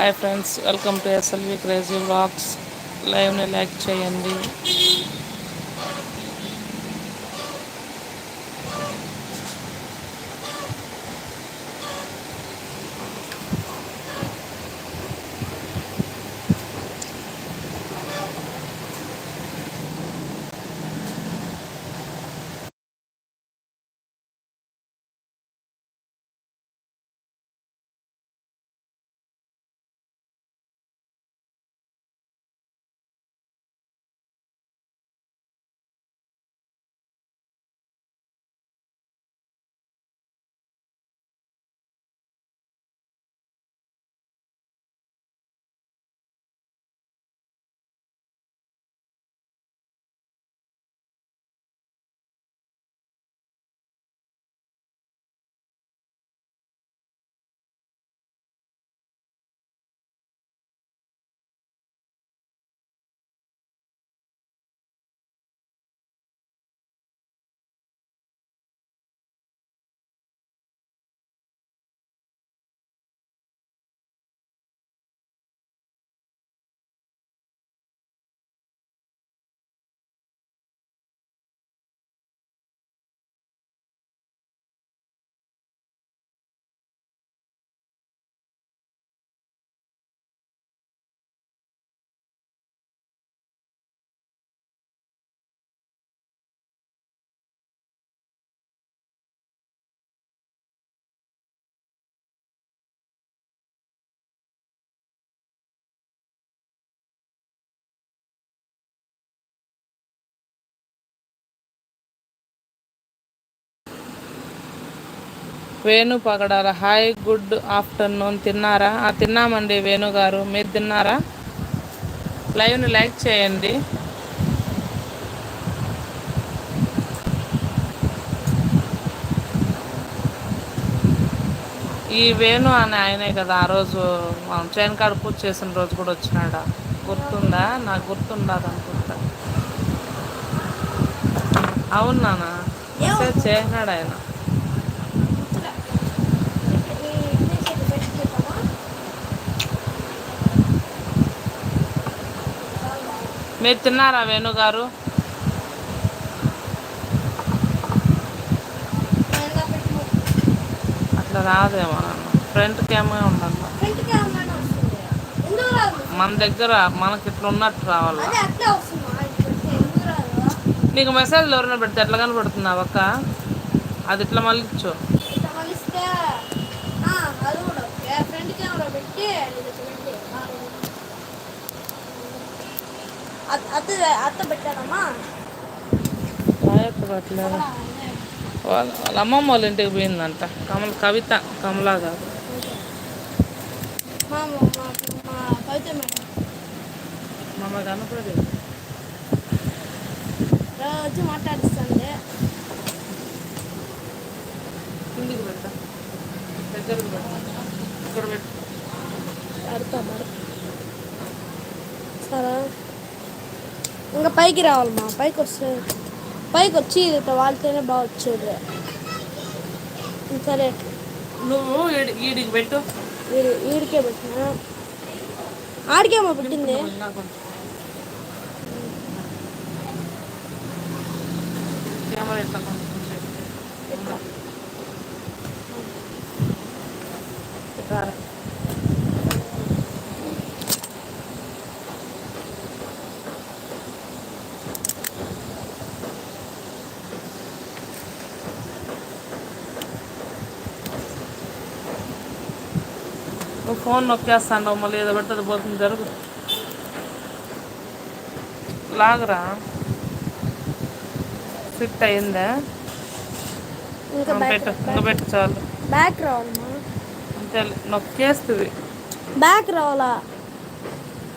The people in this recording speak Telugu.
Hi friends, welcome to S L V crazy vlogs. లైవ్ని లైక్ చేయండి. Venu Pagadala hi, good afternoon. తిన్నారా? తిన్నామండి వేణు గారు, మీరు తిన్నారా? లైవ్ని లైక్ చేయండి. ఈ వేణు అని ఆయనే కదా ఆ రోజు మనం చైన్ కార్డు పూజ చేసిన రోజు కూడా వచ్చినాడా? గుర్తుందా? నాకు గుర్తుండదు అనుకుంటా. అవునానా? మెసేజ్ చేసినాడు ఆయన. మీరు తిన్నారా వేణు గారు? అట్లా రాదేమో నాన్న, ఫ్రంట్ కెమెరా ఉండాలి. మన దగ్గర మనకి ఇట్లా ఉన్నట్టు రావాలి. నీకు మెసేజ్లు ఎవరైనా పెడితే ఎట్లా కనపడుతున్నావు అక్క? అది ఇట్లా మళ్ళించు. అత్త పెట్టారమ్మా, పెట్టలేదు. వాళ్ళ అమ్మమ్మ వాళ్ళ ఇంటికి పోయిందంట. కవిత, కమలా గారు. మమ్మ కనపడదు, వచ్చి మాట్లాడిస్తుంది. కిందికి పెట్టా, దగ్గరకు పెట్టా, ఇక్కడ పెట్టు. సరే, ఇంకా పైకి రావాలమ్మా. పైకి వచ్చి ఇట్లా వాళ్ళతోనే బాగా వచ్చేది. సరే, నువ్వు ఈడికి పెట్టు. ఈడికే పెట్టినా, ఆడికేమో పెట్టింది. కెమెరా ఎట్లా నువ్వు ఫోన్ నొక్కేస్తాండవు, మళ్ళీ ఏదో పెడుతుంది పోతుంది. జరుగు, లాగరా. ఫిట్ అయిందా? పెట్టు, ఇంకా పెట్టు చాలు. బ్యాక్ రావాలమ్మా, అంతే. నొక్కేస్తుంది. బ్యాక్ రావాలా?